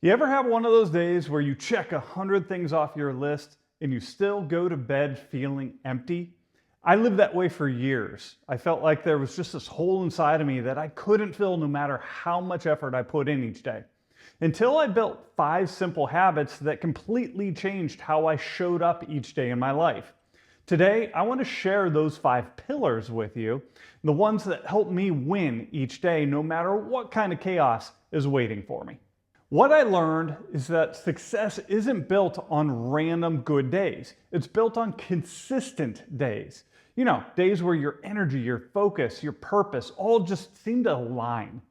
You ever have one of those days where you check 100 things off your list and you still go to bed feeling empty? I lived that way for years. I felt like there was just this hole inside of me that I couldn't fill no matter how much effort I put in each day. Until I built 5 simple habits that completely changed how I showed up each day in my life. Today, I want to share those 5 pillars with you, the ones that help me win each day no matter what kind of chaos is waiting for me. What I learned is that success isn't built on random good days. It's built on consistent days. You know, days where your energy, your focus, your purpose all just seem to align.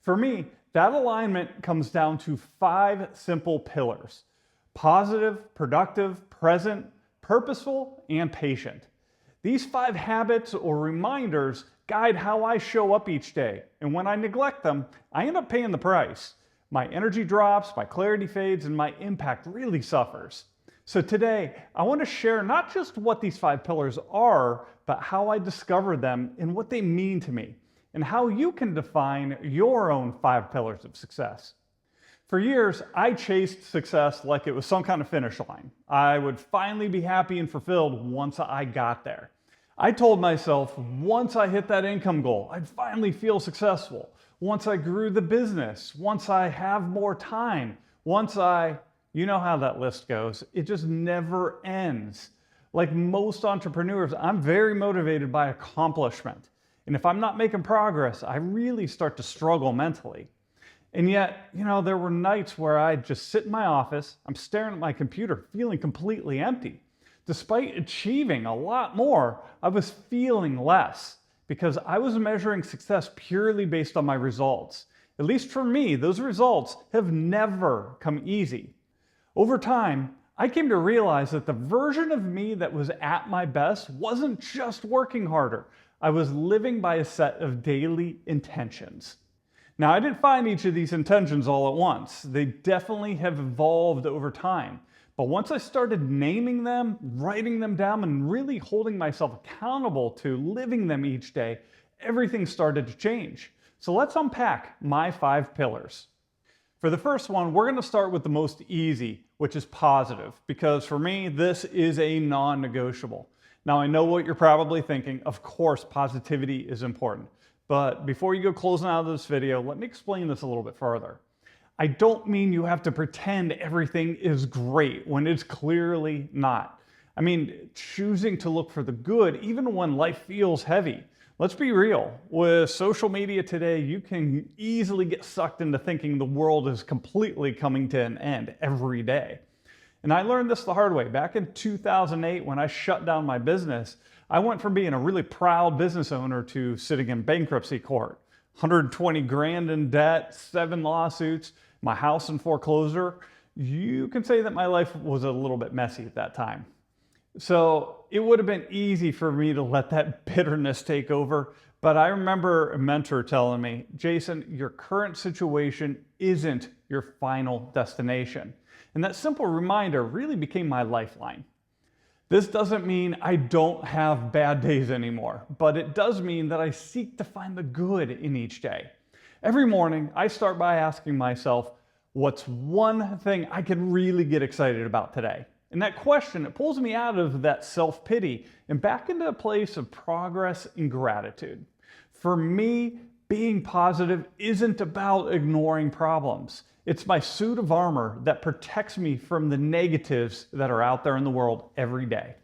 For me, that alignment comes down to 5 simple pillars: positive, productive, present, purposeful, and patient. These 5 habits or reminders guide how I show up each day, and when I neglect them, I end up paying the price. My energy drops, my clarity fades, and my impact really suffers. So today, I want to share not just what these 5 pillars are, but how I discovered them and what they mean to me, and how you can define your own 5 pillars of success. For years, I chased success like it was some kind of finish line. I would finally be happy and fulfilled once I got there. I told myself once I hit that income goal, I'd finally feel successful. Once I grew the business, once I have more time, you know how that list goes. It just never ends. Like most entrepreneurs, I'm very motivated by accomplishment. And if I'm not making progress, I really start to struggle mentally. And yet, there were nights where I'd just sit in my office, I'm staring at my computer, feeling completely empty. Despite achieving a lot more, I was feeling less because I was measuring success purely based on my results. At least for me, those results have never come easy. Over time, I came to realize that the version of me that was at my best wasn't just working harder. I was living by a set of daily intentions. Now, I didn't find each of these intentions all at once. They definitely have evolved over time. But once I started naming them, writing them down, and really holding myself accountable to living them each day, everything started to change. So let's unpack my 5 pillars. For the first one, we're going to start with the most easy, which is positive, because for me, this is a non-negotiable. Now, I know what you're probably thinking. Of course, positivity is important. But before you go closing out of this video, let me explain this a little bit further. I don't mean you have to pretend everything is great when it's clearly not. I mean, choosing to look for the good even when life feels heavy. Let's be real. With social media today, you can easily get sucked into thinking the world is completely coming to an end every day. And I learned this the hard way. Back in 2008, when I shut down my business, I went from being a really proud business owner to sitting in bankruptcy court. 120 grand in debt, 7 lawsuits, my house in foreclosure. You can say that my life was a little bit messy at that time. So it would have been easy for me to let that bitterness take over. But I remember a mentor telling me, Jason, your current situation isn't your final destination. And that simple reminder really became my lifeline. This doesn't mean I don't have bad days anymore, but it does mean that I seek to find the good in each day. Every morning, I start by asking myself, what's one thing I can really get excited about today? And that question, it pulls me out of that self-pity and back into a place of progress and gratitude. For me, being positive isn't about ignoring problems. It's my suit of armor that protects me from the negatives that are out there in the world every day.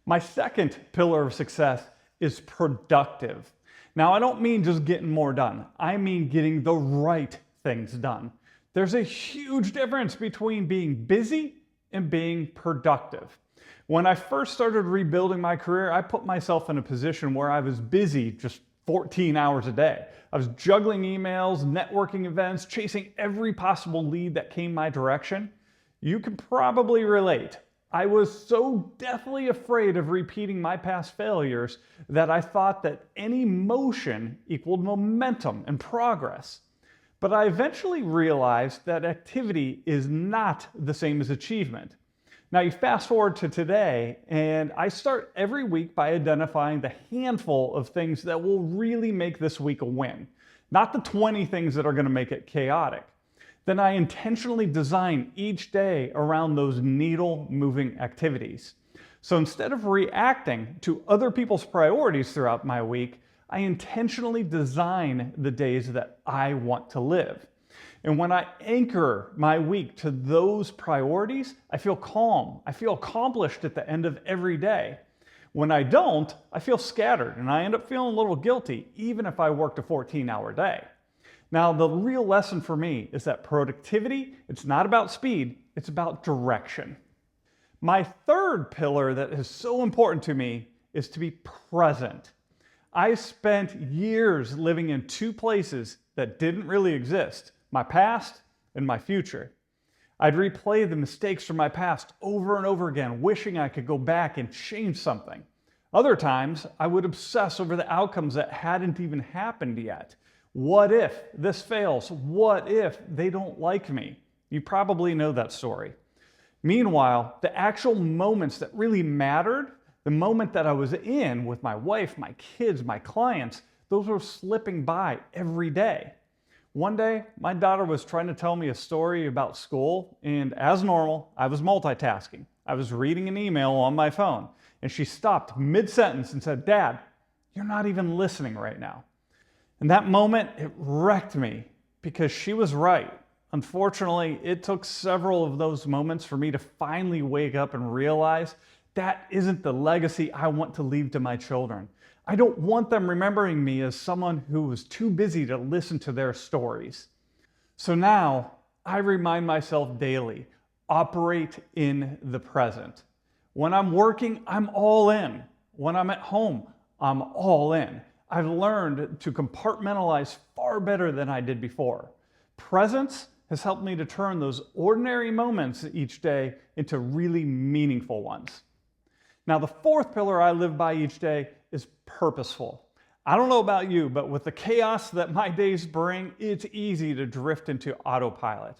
My second pillar of success is productive. Now, I don't mean just getting more done. I mean getting the right things done. There's a huge difference between being busy and being productive. When I first started rebuilding my career, I put myself in a position where I was busy just 14 hours a day. I was juggling emails, networking events, chasing every possible lead that came my direction. You can probably relate. I was so deathly afraid of repeating my past failures that I thought that any motion equaled momentum and progress. But I eventually realized that activity is not the same as achievement. Now you fast forward to today, and I start every week by identifying the handful of things that will really make this week a win, not the 20 things that are going to make it chaotic. then I intentionally design each day around those needle-moving activities. So instead of reacting to other people's priorities throughout my week, I intentionally design the days that I want to live. And when I anchor my week to those priorities, I feel calm. I feel accomplished at the end of every day. When I don't, I feel scattered and I end up feeling a little guilty, even if I worked a 14-hour day. Now, the real lesson for me is that productivity, it's not about speed, it's about direction. My third pillar that is so important to me is to be present. I spent years living in two places that didn't really exist, my past and my future. I'd replay the mistakes from my past over and over again, wishing I could go back and change something. Other times, I would obsess over the outcomes that hadn't even happened yet. What if this fails? What if they don't like me? You probably know that story. Meanwhile, the actual moments that really mattered, the moment that I was in with my wife, my kids, my clients, those were slipping by every day. One day, my daughter was trying to tell me a story about school, and as normal, I was multitasking. I was reading an email on my phone, and she stopped mid-sentence and said, "Dad, you're not even listening right now." And that moment, it wrecked me because she was right. Unfortunately, it took several of those moments for me to finally wake up and realize that isn't the legacy I want to leave to my children. I don't want them remembering me as someone who was too busy to listen to their stories. So now I remind myself daily, operate in the present. When I'm working, I'm all in. When I'm at home, I'm all in. I've learned to compartmentalize far better than I did before. Presence has helped me to turn those ordinary moments each day into really meaningful ones. Now, the fourth pillar I live by each day is purposeful. I don't know about you, but with the chaos that my days bring, it's easy to drift into autopilot.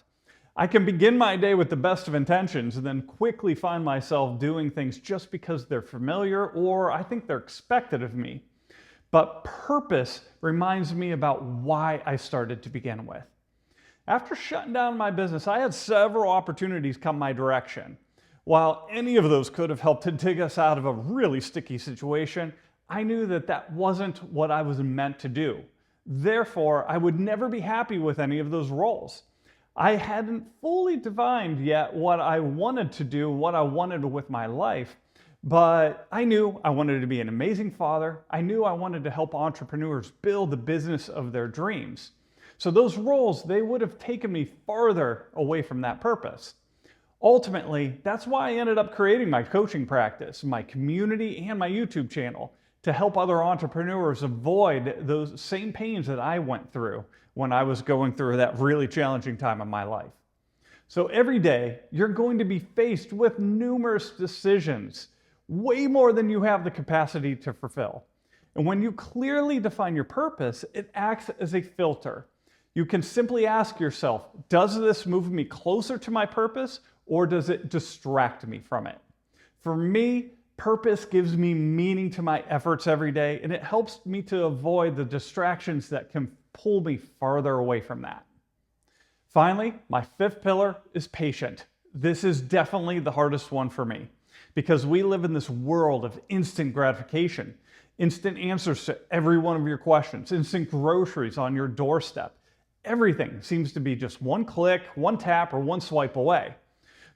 I can begin my day with the best of intentions and then quickly find myself doing things just because they're familiar or I think they're expected of me. But purpose reminds me about why I started to begin with. After shutting down my business, I had several opportunities come my direction. While any of those could have helped to dig us out of a really sticky situation, I knew that that wasn't what I was meant to do. Therefore, I would never be happy with any of those roles. I hadn't fully defined yet what I wanted to do, what I wanted with my life, but I knew I wanted to be an amazing father. I knew I wanted to help entrepreneurs build the business of their dreams. So those roles, they would have taken me farther away from that purpose. Ultimately, that's why I ended up creating my coaching practice, my community, and my YouTube channel to help other entrepreneurs avoid those same pains that I went through when I was going through that really challenging time in my life. So every day, you're going to be faced with numerous decisions, way more than you have the capacity to fulfill. And when you clearly define your purpose, it acts as a filter. You can simply ask yourself, does this move me closer to my purpose or does it distract me from it? For me, purpose gives me meaning to my efforts every day, and it helps me to avoid the distractions that can pull me farther away from that. Finally, my fifth pillar is patient. This is definitely the hardest one for me because we live in this world of instant gratification, instant answers to every one of your questions, instant groceries on your doorstep. Everything seems to be just one click, one tap, or one swipe away.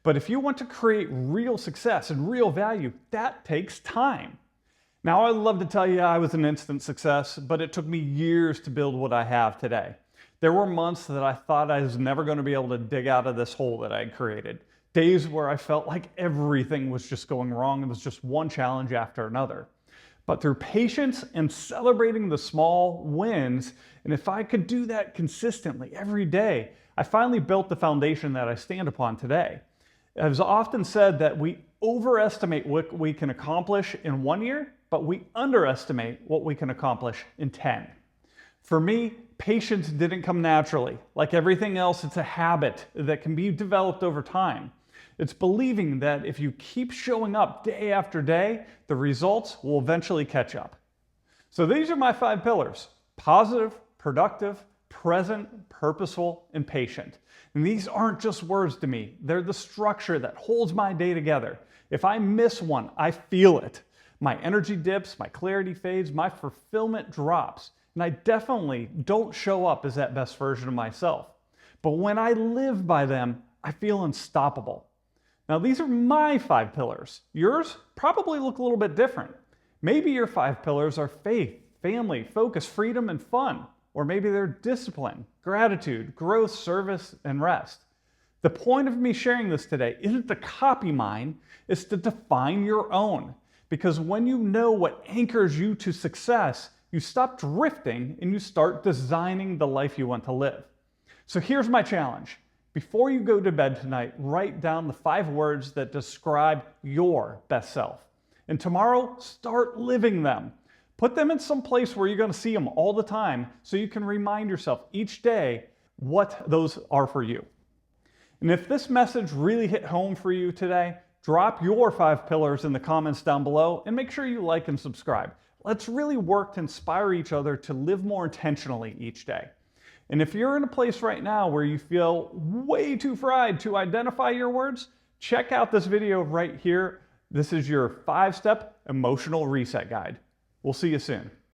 But if you want to create real success and real value, that takes time. Now, I'd love to tell you I was an instant success, but it took me years to build what I have today. There were months that I thought I was never going to be able to dig out of this hole that I had created. Days where I felt like everything was just going wrong. It was just one challenge after another. But through patience and celebrating the small wins, and if I could do that consistently every day, I finally built the foundation that I stand upon today. I've often said that we overestimate what we can accomplish in 1 year, but we underestimate what we can accomplish in 10. For me, patience didn't come naturally. Like everything else, it's a habit that can be developed over time. It's believing that if you keep showing up day after day, the results will eventually catch up. So these are my 5 pillars: positive, productive, present, purposeful, and patient. And these aren't just words to me. They're the structure that holds my day together. If I miss one, I feel it. My energy dips, my clarity fades, my fulfillment drops. And I definitely don't show up as that best version of myself. But when I live by them, I feel unstoppable. Now, these are my 5 pillars. Yours probably look a little bit different. Maybe your 5 pillars are faith, family, focus, freedom, and fun. Or maybe they're discipline, gratitude, growth, service, and rest. The point of me sharing this today isn't to copy mine, it's to define your own. Because when you know what anchors you to success, you stop drifting and you start designing the life you want to live. So here's my challenge. Before you go to bed tonight, write down the 5 words that describe your best self. And tomorrow, start living them. Put them in some place where you're going to see them all the time so you can remind yourself each day what those are for you. And if this message really hit home for you today, drop your 5 pillars in the comments down below and make sure you like and subscribe. Let's really work to inspire each other to live more intentionally each day. And if you're in a place right now where you feel way too fried to identify your words, check out this video right here. This is your 5-step emotional reset guide. We'll see you soon.